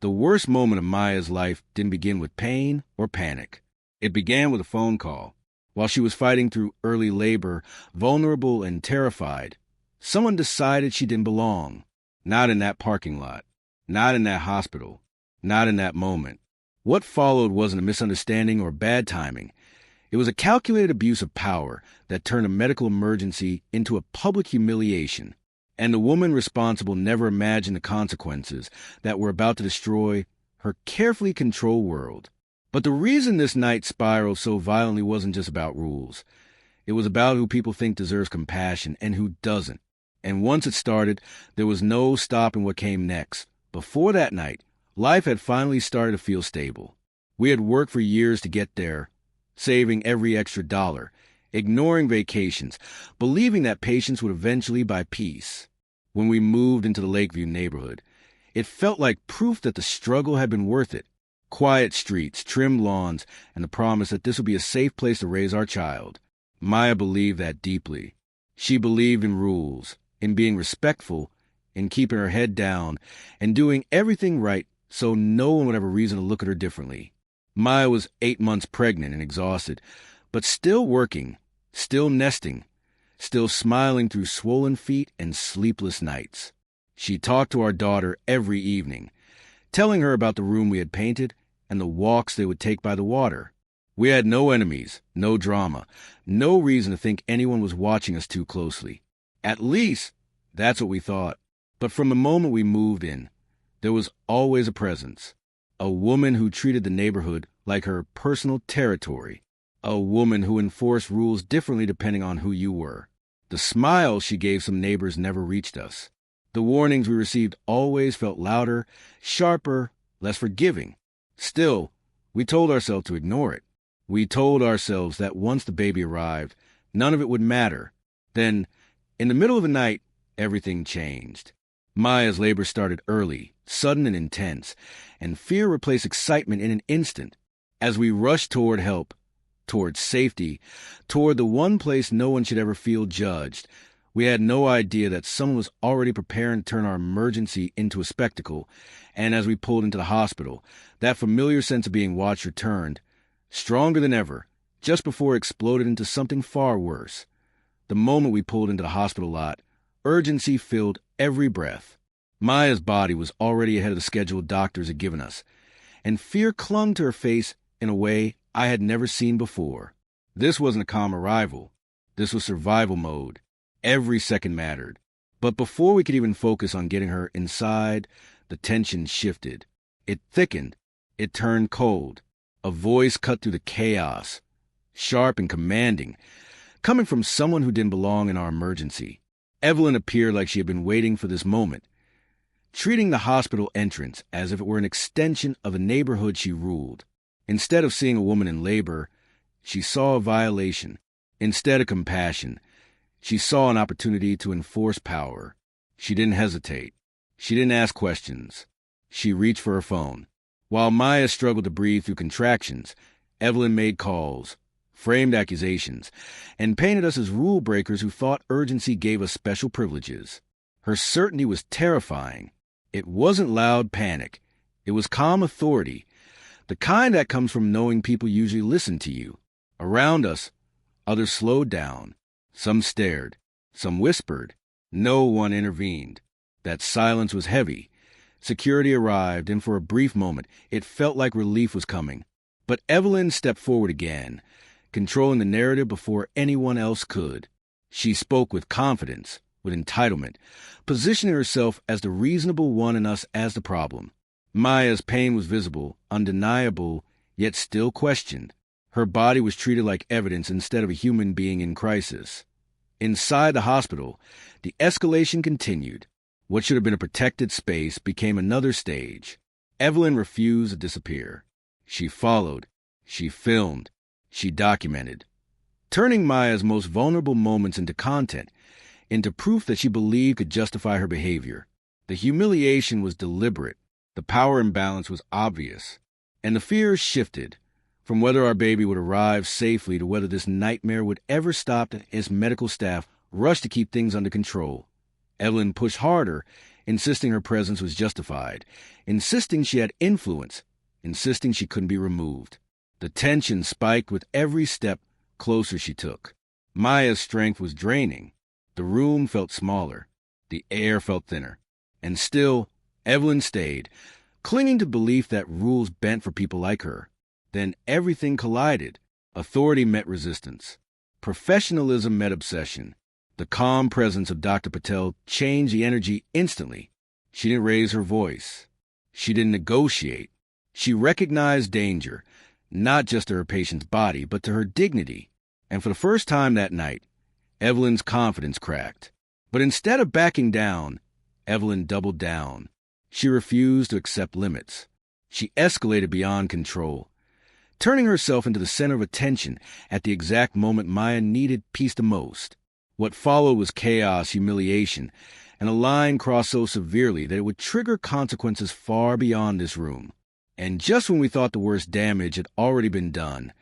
The worst moment of Maya's life didn't begin with pain or panic. It began with a phone call. While she was fighting through early labor, vulnerable and terrified, someone decided she didn't belong. Not in that parking lot. Not in that hospital. Not in that moment. What followed wasn't a misunderstanding or bad timing. It was a calculated abuse of power that turned a medical emergency into a public humiliation. And the woman responsible never imagined the consequences that were about to destroy her carefully controlled world. But the reason this night spiraled so violently wasn't just about rules. It was about who people think deserves compassion and who doesn't. And once it started, there was no stopping what came next. Before that night, life had finally started to feel stable. We had worked for years to get there, saving every extra dollar, ignoring vacations, believing that patients would eventually buy peace. When we moved into the Lakeview neighborhood, it felt like proof that the struggle had been worth it. Quiet streets, trimmed lawns, and the promise that this would be a safe place to raise our child. Maya believed that deeply. She believed in rules, in being respectful, in keeping her head down, and doing everything right so no one would have a reason to look at her differently. Maya was 8 months pregnant and exhausted, but still working, still nesting, still smiling through swollen feet and sleepless nights. She talked to our daughter every evening, telling her about the room we had painted and the walks they would take by the water. We had no enemies, no drama, no reason to think anyone was watching us too closely. At least, that's what we thought. But from the moment we moved in, there was always a presence. A woman who treated the neighborhood like her personal territory. A woman who enforced rules differently depending on who you were. The smile she gave some neighbors never reached us. The warnings we received always felt louder, sharper, less forgiving. Still, we told ourselves to ignore it. We told ourselves that once the baby arrived, none of it would matter. Then, in the middle of the night, everything changed. Maya's labor started early, sudden and intense, and fear replaced excitement in an instant. As we rushed toward help, toward safety, toward the one place no one should ever feel judged, we had no idea that someone was already preparing to turn our emergency into a spectacle, and as we pulled into the hospital, that familiar sense of being watched returned, stronger than ever, just before it exploded into something far worse. The moment we pulled into the hospital lot, urgency filled every breath. Maya's body was already ahead of the schedule doctors had given us, and fear clung to her face in a way I had never seen before. This wasn't a calm arrival. This was survival mode. Every second mattered. But before we could even focus on getting her inside, the tension shifted. It thickened. It turned cold. A voice cut through the chaos, sharp and commanding, coming from someone who didn't belong in our emergency. Evelyn appeared like she had been waiting for this moment, treating the hospital entrance as if it were an extension of a neighborhood she ruled. Instead of seeing a woman in labor, she saw a violation. Instead of compassion, she saw an opportunity to enforce power. She didn't hesitate. She didn't ask questions. She reached for her phone. While Maya struggled to breathe through contractions, Evelyn made calls, framed accusations, and painted us as rule breakers who thought urgency gave us special privileges. Her certainty was terrifying. It wasn't loud panic. It was calm authority, the kind that comes from knowing people usually listen to you. Around us, others slowed down. Some stared. Some whispered. No one intervened. That silence was heavy. Security arrived, and for a brief moment, it felt like relief was coming. But Evelyn stepped forward again, controlling the narrative before anyone else could. She spoke with confidence, with entitlement, positioning herself as the reasonable one and us as the problem. Maya's pain was visible, undeniable, yet still questioned. Her body was treated like evidence instead of a human being in crisis. Inside the hospital, the escalation continued. What should have been a protected space became another stage. Evelyn refused to disappear. She followed. She filmed. She documented, turning Maya's most vulnerable moments into content, into proof that she believed could justify her behavior. The humiliation was deliberate. The power imbalance was obvious. And the fears shifted, from whether our baby would arrive safely to whether this nightmare would ever stop as medical staff rushed to keep things under control. Evelyn pushed harder, insisting her presence was justified, insisting she had influence, insisting she couldn't be removed. The tension spiked with every step closer she took. Maya's strength was draining. The room felt smaller. The air felt thinner. And still, Evelyn stayed, clinging to belief that rules bent for people like her. Then everything collided. Authority met resistance. Professionalism met obsession. The calm presence of Dr. Patel changed the energy instantly. She didn't raise her voice. She didn't negotiate. She recognized danger, not just to her patient's body, but to her dignity. And for the first time that night, Evelyn's confidence cracked. But instead of backing down, Evelyn doubled down. She refused to accept limits. She escalated beyond control, turning herself into the center of attention at the exact moment Maya needed peace the most. What followed was chaos, humiliation, and a line crossed so severely that it would trigger consequences far beyond this room. And just when we thought the worst damage had already been done,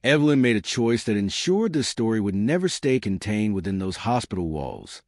Evelyn made a choice that ensured this story would never stay contained within those hospital walls.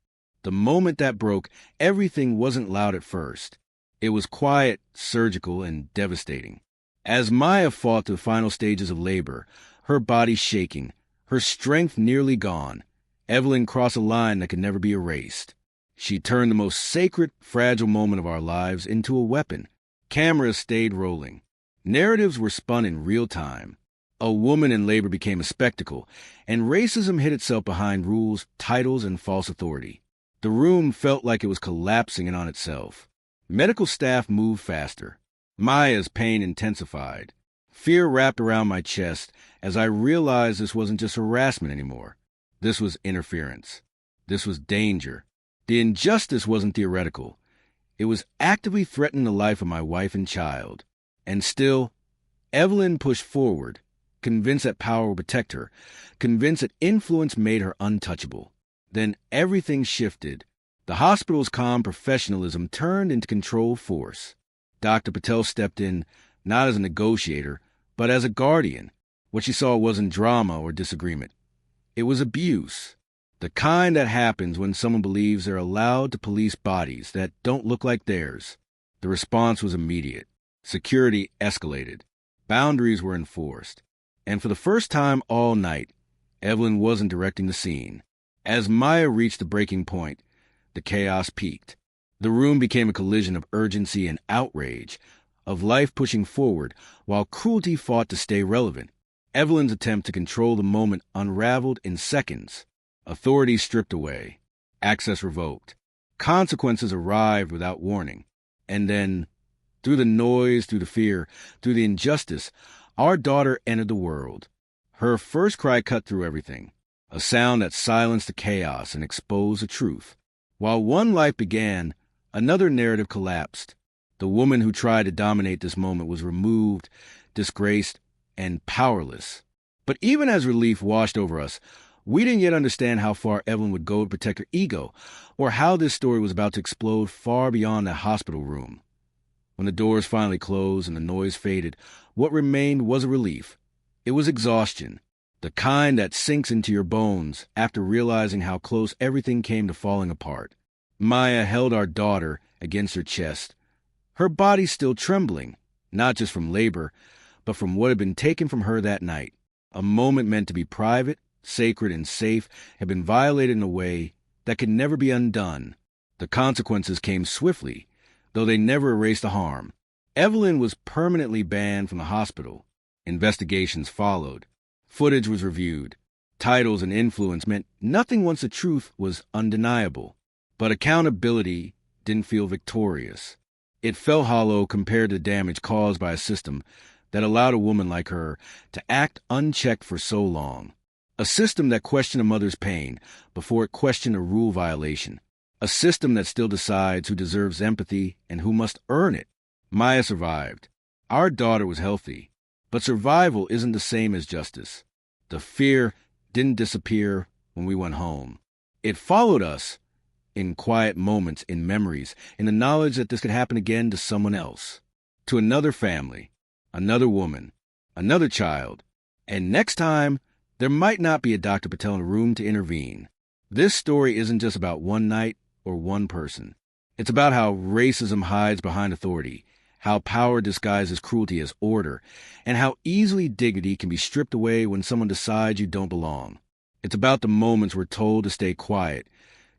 The moment that broke, everything wasn't loud at first. It was quiet, surgical, and devastating. As Maya fought through the final stages of labor, her body shaking, her strength nearly gone, Evelyn crossed a line that could never be erased. She turned the most sacred, fragile moment of our lives into a weapon. Cameras stayed rolling. Narratives were spun in real time. A woman in labor became a spectacle, and racism hid itself behind rules, titles, and false authority. The room felt like it was collapsing in on itself. Medical staff moved faster. Maya's pain intensified. Fear wrapped around my chest as I realized this wasn't just harassment anymore. This was interference. This was danger. The injustice wasn't theoretical. It was actively threatening the life of my wife and child. And still, Evelyn pushed forward, convinced that power would protect her, convinced that influence made her untouchable. Then everything shifted. The hospital's calm professionalism turned into controlled force. Dr. Patel stepped in, not as a negotiator, but as a guardian. What she saw wasn't drama or disagreement. It was abuse. The kind that happens when someone believes they're allowed to police bodies that don't look like theirs. The response was immediate. Security escalated. Boundaries were enforced. And for the first time all night, Evelyn wasn't directing the scene. As Maya reached the breaking point, the chaos peaked. The room became a collision of urgency and outrage, of life pushing forward while cruelty fought to stay relevant. Evelyn's attempt to control the moment unraveled in seconds. Authority stripped away. Access revoked. Consequences arrived without warning. And then, through the noise, through the fear, through the injustice, our daughter entered the world. Her first cry cut through everything, a sound that silenced the chaos and exposed the truth. While one life began, another narrative collapsed. The woman who tried to dominate this moment was removed, disgraced, and powerless. But even as relief washed over us, we didn't yet understand how far Evelyn would go to protect her ego, or how this story was about to explode far beyond that hospital room. When the doors finally closed and the noise faded, what remained was a relief. It was exhaustion, the kind that sinks into your bones after realizing how close everything came to falling apart. Maya held our daughter against her chest, her body still trembling, not just from labor, but from what had been taken from her that night. A moment meant to be private, sacred, and safe had been violated in a way that could never be undone. The consequences came swiftly, though they never erased the harm. Evelyn was permanently banned from the hospital. Investigations followed. Footage was reviewed. Titles and influence meant nothing once the truth was undeniable. But accountability didn't feel victorious. It felt hollow compared to the damage caused by a system that allowed a woman like her to act unchecked for so long. A system that questioned a mother's pain before it questioned a rule violation. A system that still decides who deserves empathy and who must earn it. Maya survived. Our daughter was healthy. But survival isn't the same as justice. The fear didn't disappear when we went home. It followed us in quiet moments, in memories, in the knowledge that this could happen again to someone else, to another family, another woman, another child. And next time, there might not be a Dr. Patel in the room to intervene. This story isn't just about one night, or one person. It's about how racism hides behind authority, how power disguises cruelty as order, and how easily dignity can be stripped away when someone decides you don't belong. It's about the moments we're told to stay quiet,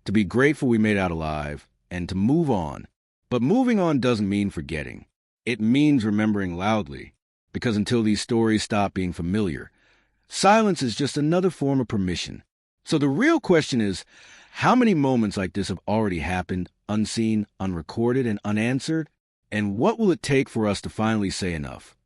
to be grateful we made out alive, and to move on. But moving on doesn't mean forgetting. It means remembering loudly, because until these stories stop being familiar, silence is just another form of permission. So the real question is, how many moments like this have already happened, unseen, unrecorded, and unanswered? And what will it take for us to finally say enough?